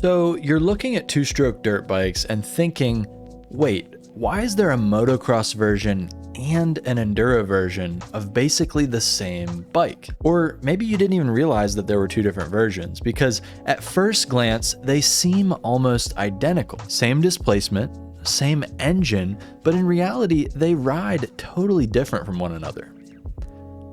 So you're looking at two-stroke dirt bikes and thinking, wait, why is there a motocross version and an enduro version of basically the same bike? Or maybe you didn't even realize that there were two different versions, because at first glance, they seem almost identical. Same displacement, same engine, but in reality, they ride totally different from one another.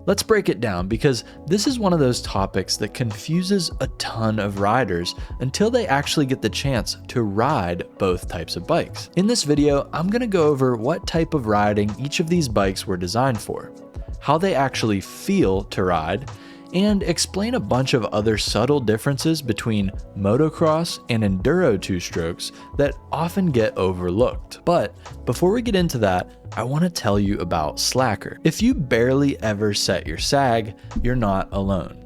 Let's break it down, because this is one of those topics that confuses a ton of riders until they actually get the chance to ride both types of bikes. In this video, I'm going to go over what type of riding each of these bikes were designed for, how they actually feel to ride, and explain a bunch of other subtle differences between motocross and enduro two-strokes that often get overlooked. But before we get into that, I want to tell you about Slacker. If you barely ever set your sag, you're not alone.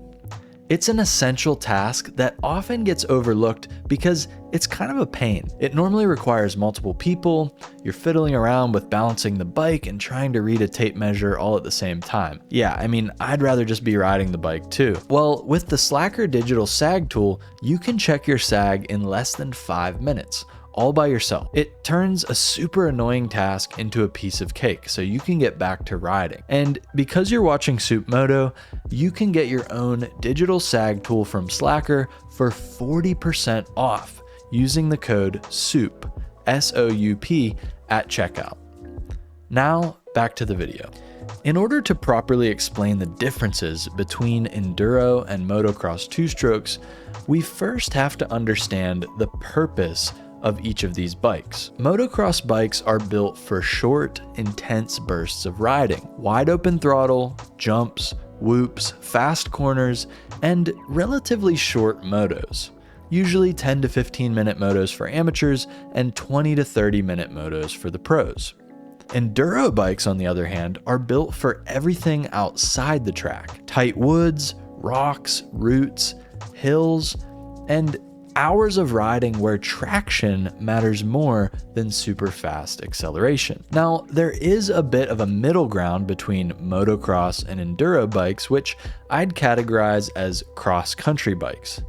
It's an essential task that often gets overlooked because it's kind of a pain. It normally requires multiple people, you're fiddling around with balancing the bike and trying to read a tape measure all at the same time. Yeah, I mean, I'd rather just be riding the bike too. Well, with the Slacker digital sag tool, you can check your sag in less than 5 minutes, all by yourself. It turns a super annoying task into a piece of cake, so you can get back to riding. And because you're watching Soup Moto, you can get your own digital sag tool from Slacker for 40% off using the code SOUP, S-O-U-P, at checkout. Now, back to the video. In order to properly explain the differences between enduro and motocross two-strokes, we first have to understand the purpose of each of these bikes. Motocross bikes are built for short, intense bursts of riding, wide open throttle, jumps, whoops, fast corners, and relatively short motos. Usually 10 to 15 minute motos for amateurs and 20 to 30 minute motos for the pros. Enduro bikes, on the other hand, are built for everything outside the track. Tight woods, rocks, roots, hills, and hours of riding where traction matters more than super fast acceleration. Now, there is a bit of a middle ground between motocross and enduro bikes, which I'd categorize as cross-country bikes.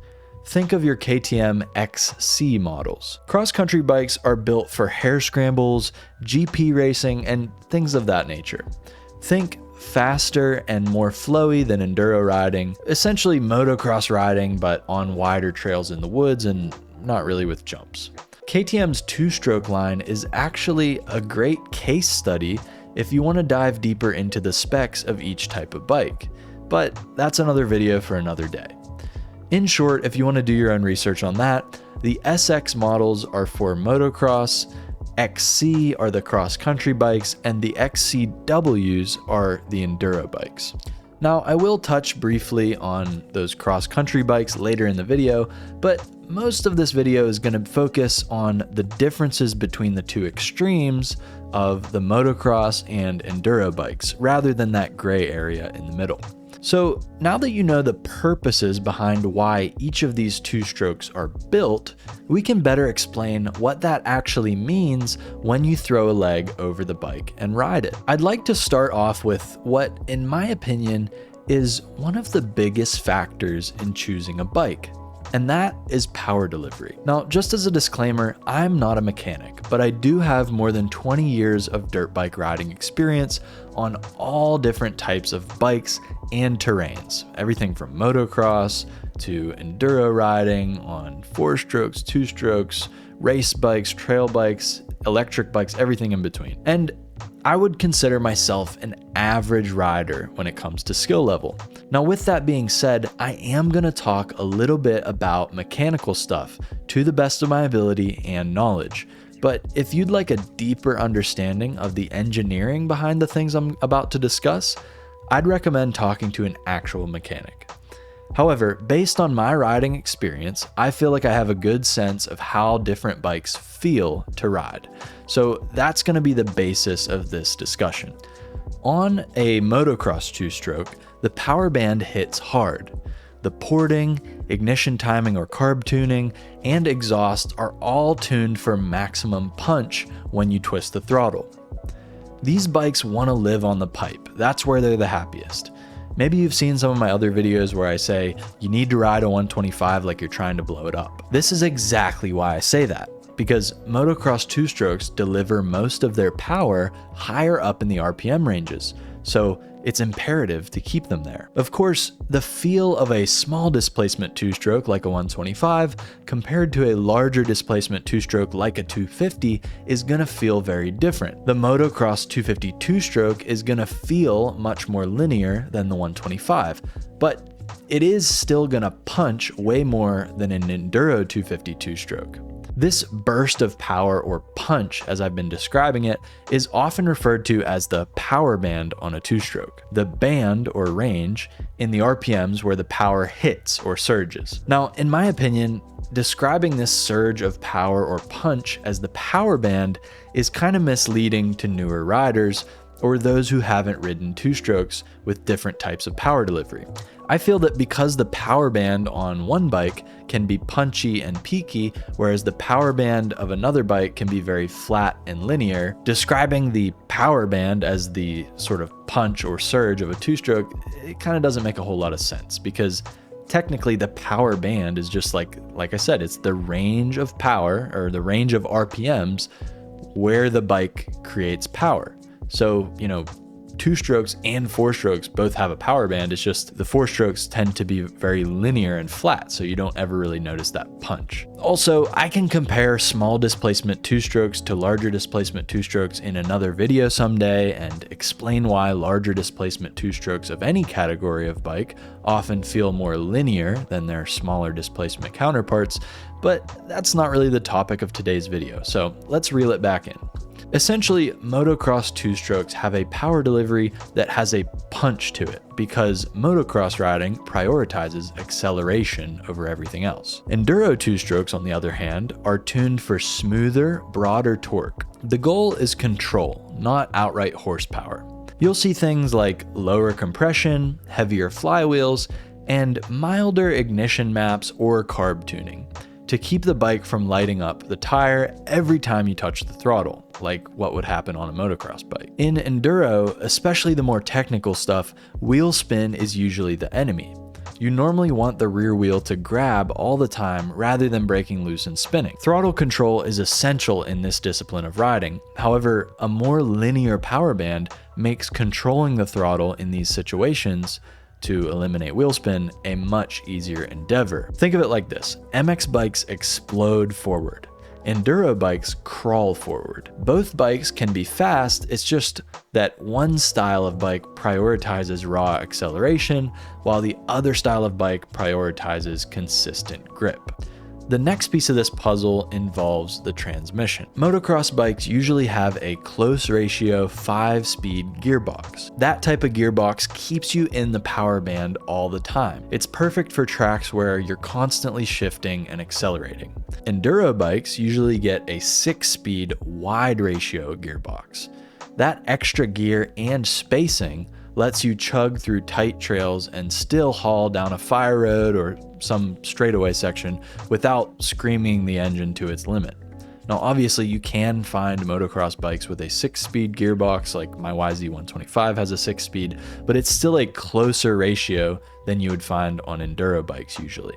Think of your KTM XC models. Cross-country bikes are built for hare scrambles, GP racing, and things of that nature. Think faster and more flowy than enduro riding, essentially motocross riding but on wider trails in the woods and not really with jumps. KTM's two-stroke line is actually a great case study if you want to dive deeper into the specs of each type of bike, but that's another video for another day. In short, if you want to do your own research on that, the SX models are for motocross, XC are the cross-country bikes, and the XCWs are the enduro bikes. Now, I will touch briefly on those cross-country bikes later in the video, but most of this video is going to focus on the differences between the two extremes of the motocross and enduro bikes, rather than that gray area in the middle. So now that you know the purposes behind why each of these two strokes are built, we can better explain what that actually means when you throw a leg over the bike and ride it. I'd like to start off with what, in my opinion, is one of the biggest factors in choosing a bike, and that is power delivery. Now, just as a disclaimer, I'm not a mechanic, but I do have more than 20 years of dirt bike riding experience on all different types of bikes and terrains, everything from motocross to enduro riding on 4-strokes, 2-strokes, race bikes, trail bikes, electric bikes, everything in between. And I would consider myself an average rider when it comes to skill level. Now, with that being said, I am going to talk a little bit about mechanical stuff to the best of my ability and knowledge. But if you'd like a deeper understanding of the engineering behind the things I'm about to discuss, I'd recommend talking to an actual mechanic. However, based on my riding experience, I feel like I have a good sense of how different bikes feel to ride. So that's going to be the basis of this discussion. On a motocross two-stroke, the power band hits hard. The porting, ignition timing or carb tuning, and exhaust are all tuned for maximum punch when you twist the throttle. These bikes want to live on the pipe. That's where they're the happiest. Maybe you've seen some of my other videos where I say you need to ride a 125 like you're trying to blow it up. This is exactly why I say that, because motocross two-strokes deliver most of their power higher up in the RPM ranges, so it's imperative to keep them there. Of course, the feel of a small displacement two-stroke like a 125 compared to a larger displacement two-stroke like a 250 is gonna feel very different. The motocross 250 two-stroke is gonna feel much more linear than the 125, but it is still gonna punch way more than an Enduro 250 two-stroke. This burst of power, or punch as I've been describing it, is often referred to as the power band on a two-stroke. The band, or range, in the RPMs where the power hits or surges. Now, in my opinion, describing this surge of power or punch as the power band is kind of misleading to newer riders or those who haven't ridden two-strokes with different types of power delivery. I feel that because the power band on one bike can be punchy and peaky, whereas the power band of another bike can be very flat and linear, describing the power band as the sort of punch or surge of a two-stroke, it kind of doesn't make a whole lot of sense, because technically the power band is just like I said, it's the range of power, or the range of RPMs where the bike creates power. So, you know, two strokes and four strokes both have a power band. It's just the four strokes tend to be very linear and flat, so you don't ever really notice that punch. Also, I can compare small displacement two strokes to larger displacement two strokes in another video someday and explain why larger displacement two strokes of any category of bike often feel more linear than their smaller displacement counterparts, but that's not really the topic of today's video, so let's reel it back in. Essentially, motocross two-strokes have a power delivery that has a punch to it because motocross riding prioritizes acceleration over everything else. Enduro two-strokes, on the other hand, are tuned for smoother, broader torque. The goal is control, not outright horsepower. You'll see things like lower compression, heavier flywheels, and milder ignition maps or carb tuning to keep the bike from lighting up the tire every time you touch the throttle, like what would happen on a motocross bike. In Enduro, especially the more technical stuff, wheel spin is usually the enemy. You normally want the rear wheel to grab all the time rather than breaking loose and spinning. Throttle control is essential in this discipline of riding. However, a more linear power band makes controlling the throttle in these situations to eliminate wheel spin a much easier endeavor. Think of it like this: MX bikes explode forward. Enduro bikes crawl forward. Both bikes can be fast, it's just that one style of bike prioritizes raw acceleration, while the other style of bike prioritizes consistent grip. The next piece of this puzzle involves the transmission. Motocross bikes usually have a close ratio 5-speed gearbox. That type of gearbox keeps you in the power band all the time. It's perfect for tracks where you're constantly shifting and accelerating. Enduro bikes usually get a 6-speed wide ratio gearbox. That extra gear and spacing lets you chug through tight trails and still haul down a fire road or some straightaway section without screaming the engine to its limit. Now, obviously, you can find motocross bikes with a 6-speed gearbox, like my YZ125 has a 6-speed, but it's still a closer ratio than you would find on enduro bikes usually.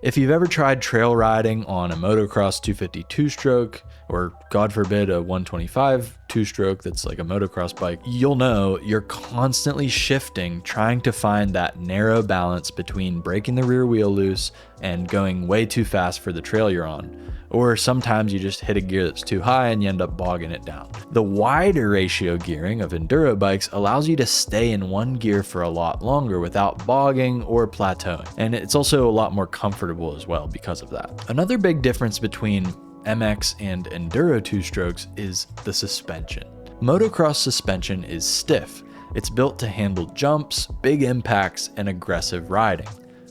If you've ever tried trail riding on a motocross 250 two-stroke, or God forbid a 125 two-stroke that's like a motocross bike, you'll know you're constantly shifting, trying to find that narrow balance between breaking the rear wheel loose and going way too fast for the trail you're on. Or sometimes you just hit a gear that's too high and you end up bogging it down. The wider ratio gearing of enduro bikes allows you to stay in one gear for a lot longer without bogging or plateauing. And it's also a lot more comfortable as well because of that. Another big difference between MX and Enduro two-strokes is the suspension. Motocross suspension is stiff. It's built to handle jumps, big impacts, and aggressive riding.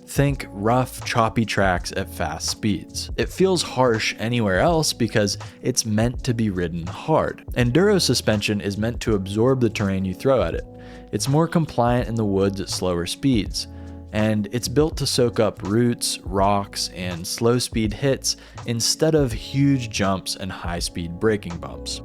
Think rough, choppy tracks at fast speeds. It feels harsh anywhere else because it's meant to be ridden hard. Enduro suspension is meant to absorb the terrain you throw at it. It's more compliant in the woods at slower speeds. And it's built to soak up roots, rocks, and slow speed hits instead of huge jumps and high speed braking bumps.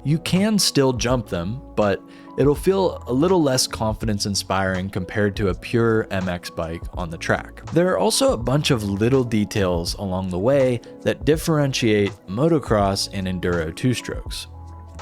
You can still jump them, but it'll feel a little less confidence inspiring compared to a pure MX bike on the track. There are also a bunch of little details along the way that differentiate motocross and enduro two-strokes.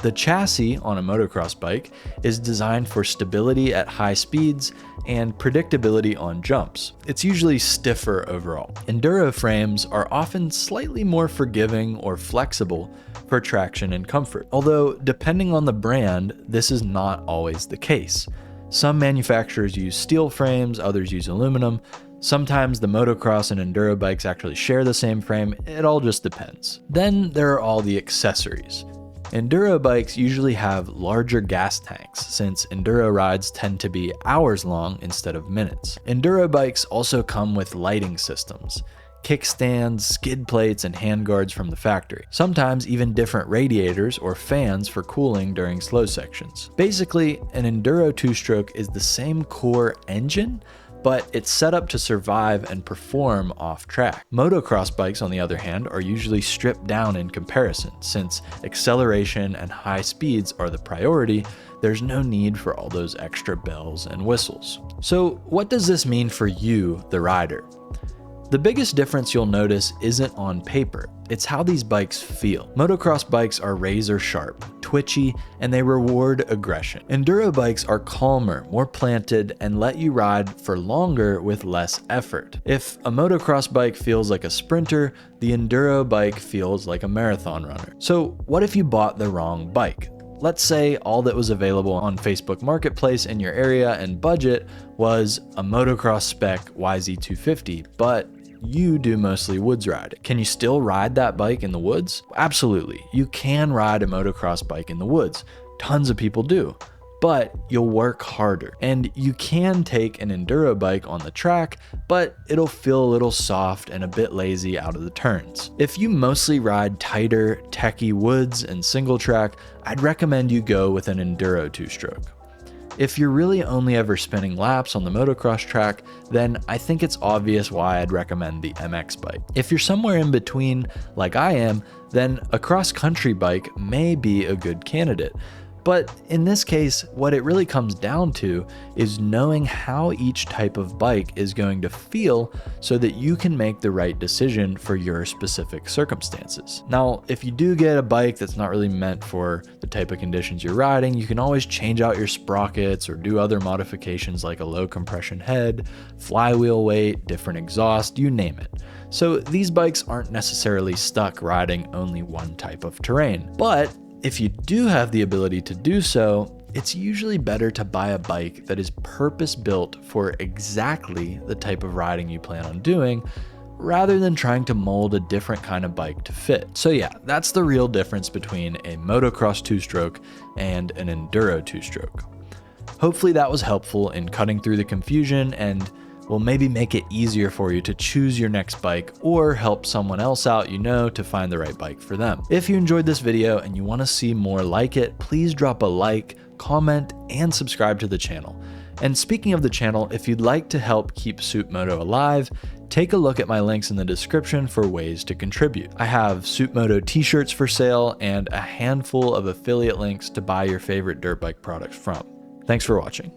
The chassis on a motocross bike is designed for stability at high speeds and predictability on jumps. It's usually stiffer overall. Enduro frames are often slightly more forgiving or flexible for traction and comfort, although depending on the brand, this is not always the case. Some manufacturers use steel frames, others use aluminum. Sometimes the motocross and enduro bikes actually share the same frame. It all just depends. Then there are all the accessories. Enduro bikes usually have larger gas tanks, since enduro rides tend to be hours long instead of minutes. Enduro bikes also come with lighting systems, kickstands, skid plates, and handguards from the factory. Sometimes even different radiators or fans for cooling during slow sections. Basically, an enduro two-stroke is the same core engine, but it's set up to survive and perform off-track. Motocross bikes, on the other hand, are usually stripped down in comparison. Since acceleration and high speeds are the priority, there's no need for all those extra bells and whistles. So what does this mean for you, the rider? The biggest difference you'll notice isn't on paper, it's how these bikes feel. Motocross bikes are razor sharp, twitchy, and they reward aggression. Enduro bikes are calmer, more planted, and let you ride for longer with less effort. If a motocross bike feels like a sprinter, the enduro bike feels like a marathon runner. So what if you bought the wrong bike? Let's say all that was available on Facebook Marketplace in your area and budget was a motocross spec YZ250, but you do mostly woods riding. Can you still ride that bike in the woods? Absolutely. You can ride a motocross bike in the woods. Tons of people do. But you'll work harder. And you can take an enduro bike on the track, but it'll feel a little soft and a bit lazy out of the turns. If you mostly ride tighter, techy woods and single track, I'd recommend you go with an enduro two-stroke. If you're really only ever spinning laps on the motocross track, then I think it's obvious why I'd recommend the MX bike. If you're somewhere in between, like I am, then a cross-country bike may be a good candidate. But in this case, what it really comes down to is knowing how each type of bike is going to feel so that you can make the right decision for your specific circumstances. Now, if you do get a bike that's not really meant for the type of conditions you're riding, you can always change out your sprockets or do other modifications like a low compression head, flywheel weight, different exhaust, you name it. So these bikes aren't necessarily stuck riding only one type of terrain. But if you do have the ability to do so, it's usually better to buy a bike that is purpose-built for exactly the type of riding you plan on doing, rather than trying to mold a different kind of bike to fit. So yeah, that's the real difference between a motocross two-stroke and an enduro two-stroke. Hopefully that was helpful in cutting through the confusion and will maybe make it easier for you to choose your next bike or help someone else out you know to find the right bike for them. If you enjoyed this video and you want to see more like it, please drop a like, comment, and subscribe to the channel. And speaking of the channel, if you'd like to help keep Soup Moto alive, take a look at my links in the description for ways to contribute. I have Soup Moto t-shirts for sale and a handful of affiliate links to buy your favorite dirt bike products from. Thanks for watching.